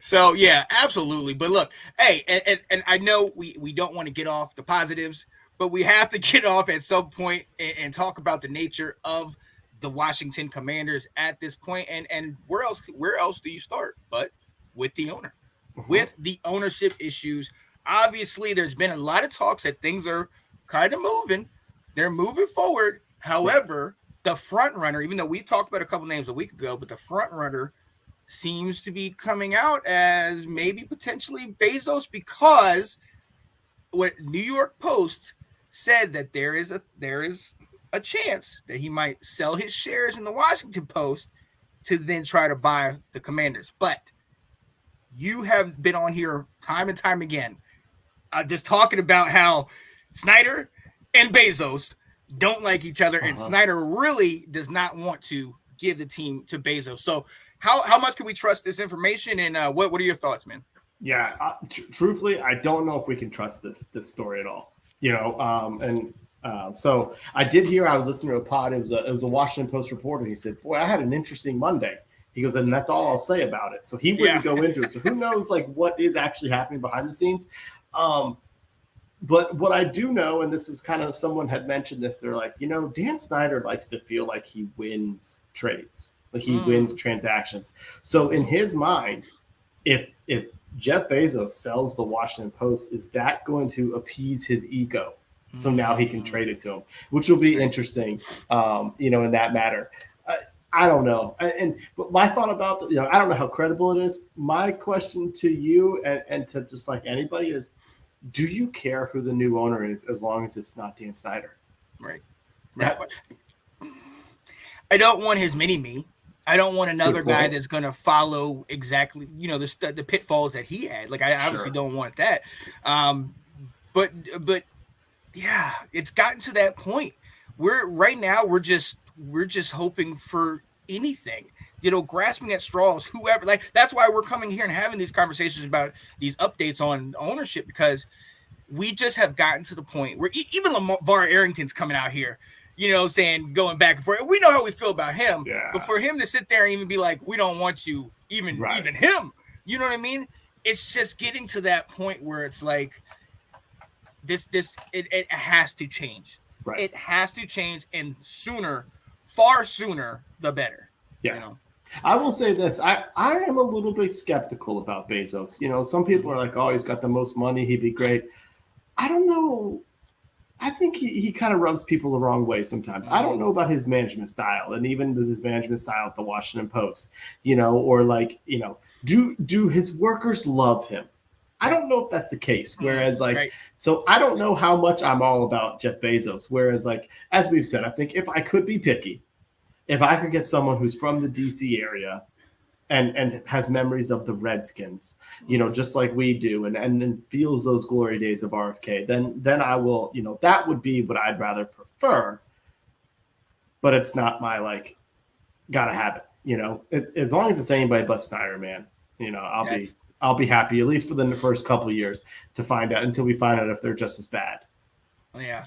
So yeah, absolutely. But look, hey, and I know we don't want to get off the positives, but we have to get off at some point and talk about the nature of the Washington Commanders at this point, and where else do you start but with the owner, Mhm. with the ownership issues. Obviously, there's been a lot of talks that things are kind of moving. They're moving forward. Right. However, the front runner, even though we talked about a couple names a week ago, but the front runner seems to be coming out as maybe potentially Bezos because what New York Post said that there is a chance that he might sell his shares in the Washington Post to then try to buy the Commanders. But you have been on here time and time again, just talking about how Snyder and Bezos don't like each other, and Uh-huh. Snyder really does not want to give the team to Bezos. So how much can we trust this information, and what are your thoughts, man? Yeah, truthfully, I don't know if we can trust this story at all. So I did hear. I was listening to a pod. It was a Washington Post reporter. He said, "Boy, I had an interesting Monday." He goes, and that's all I'll say about it. So he Yeah, wouldn't go into it. So who knows, like what is actually happening behind the scenes? Um, but what I do know, and this was kind of someone had mentioned this, they're like, Dan Snyder likes to feel like he wins trades, like he wins mm, transactions. So in his mind, if Jeff Bezos sells the Washington Post, is that going to appease his ego? So now he can mm, trade it to him, which will be right. interesting, in that matter. I don't know. But my thought about I don't know how credible it is. My question to you and to just like anybody is, do you care who the new owner is as long as it's not Dan Snyder? Right. Right. That I don't want his mini me. I don't want good another guy point. that's gonna follow exactly, the pitfalls that he had. Like I obviously Sure. don't want that. Um, but yeah, it's gotten to that point. We're right now. We're just hoping for anything. Grasping at straws. Whoever. Like that's why we're coming here and having these conversations about these updates on ownership because we just have gotten to the point where even LeVar Arrington's coming out here, saying going back and forth. We know how we feel about him, but Yeah. for him to sit there and even be like, we don't want you, even Right. him, you know what I mean? It's just getting to that point where it's like it has to change. Right. It has to change, and sooner, far sooner, the better. Yeah. You know. I will say this. I am a little bit skeptical about Bezos. Some people Mm-hmm. are like, oh, he's got the most money. He'd be great. I don't know. I think he kind of rubs people the wrong way sometimes. I don't Mm-hmm. know about his management style, and even his management style at the Washington Post, or like, do his workers love him? I don't know if that's the case. Whereas, like, Right. so I don't know how much I'm all about Jeff Bezos. Whereas, like, as we've said, I think if I could be picky, if I could get someone who's from the DC area and has memories of the Redskins, Mm-hmm. just like we do, and feels those glory days of RFK, then I will, that would be what I'd rather prefer. But it's not my like gotta have it. As long as it's anybody but Snyder, man. I'll be That's I'll be happy at least for the first couple of years to find out until we find out if they're just as bad. yeah.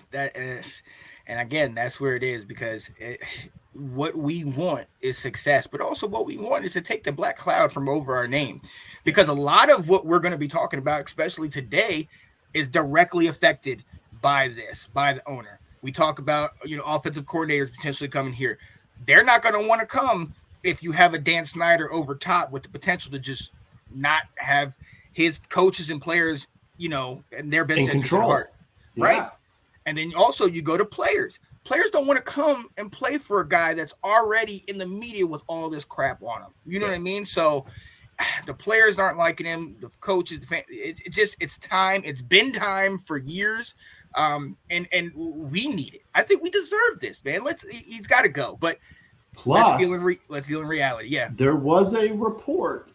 And again, that's where it is because what we want is success, but also what we want is to take the black cloud from over our name, Yeah. because a lot of what we're going to be talking about, especially today, is directly affected by the owner. We talk about offensive coordinators potentially coming here. They're not going to want to come if you have a Dan Snyder over top with the potential to just not have his coaches and players, and their In best interest at heart, control. right? Yeah. And then also you go to players. Players don't want to come and play for a guy that's already in the media with all this crap on him. You know Yeah. what I mean? So the players aren't liking him. The coaches, it's time. It's been time for years. And we need it. I think we deserve this, man. He's got to go. But Plus, let's deal in reality. Yeah. there was a report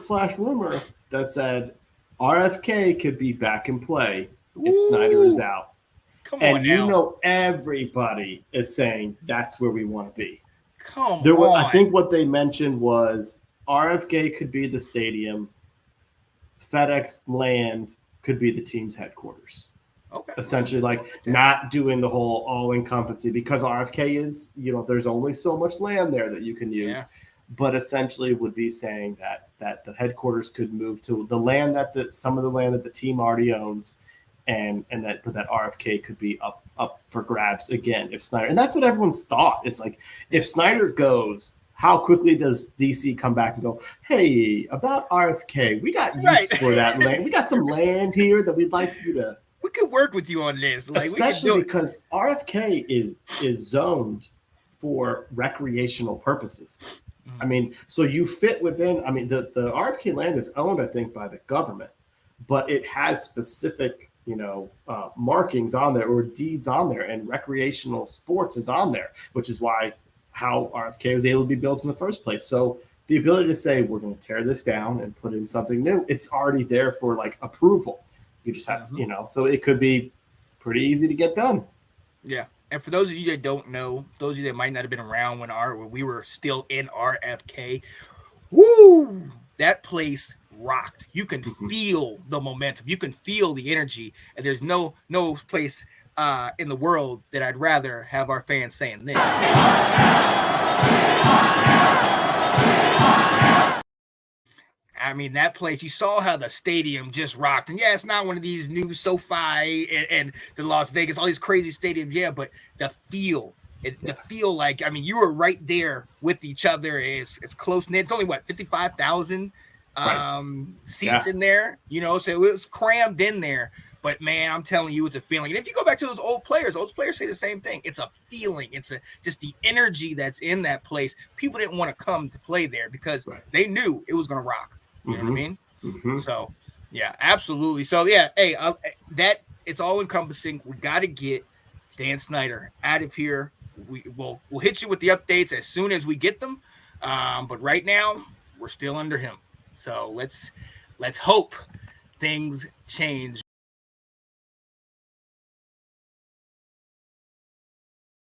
slash rumor that said RFK could be back in play if Snyder is Ooh, out. come on And now. everybody is saying that's where we want to be. Come I on. think what they mentioned was RFK could be the stadium, FedEx Land could be the team's headquarters. Okay. Essentially, like That's not doing the whole all encompassing because RFK is, there's only so much land there that you can use. yeah. but essentially would be saying that the headquarters could move to the land that some of the land that the team already owns, and that RFK could be up for grabs again if Snyder. And that's what everyone's thought. It's like if Snyder goes, how quickly does DC come back and go, hey, about RFK, we got use for that land. We got some land here that we'd like you to. We could work with you on this, like, especially because RFK is zoned for recreational purposes. I mean, so you fit within. I mean, the RFK land is owned, I think, by the government, but it has specific, markings on there or deeds on there, and recreational sports is on there, which is how RFK was able to be built in the first place. So the ability to say we're going to tear this down and put in something new, it's already there for like approval. You just have to, so it could be pretty easy to get done. Yeah. And for those of you that don't know, those of you that might not have been around when we were still in RFK, woo, that place rocked. You can feel the momentum. You can feel the energy. And there's no place in the world that I'd rather have our fans saying this. I mean, that place, you saw how the stadium just rocked. And yeah, it's not one of these new SoFi and the Las Vegas, all these crazy stadiums. Yeah, but the feel, the feel like, I mean, you were right there with each other. It's close knit. It's only 55,000 seats in there, so it was crammed in there. But man, I'm telling you, it's a feeling. And if you go back to those players say the same thing. It's a feeling. It's just the energy that's in that place. People didn't want to come to play there because they knew it was going to rock. You know what I mean? So, yeah, absolutely. So, yeah, hey, that it's all encompassing. We got to get Dan Snyder out of here. We'll hit you with the updates as soon as we get them. But right now, we're still under him. So let's hope things change.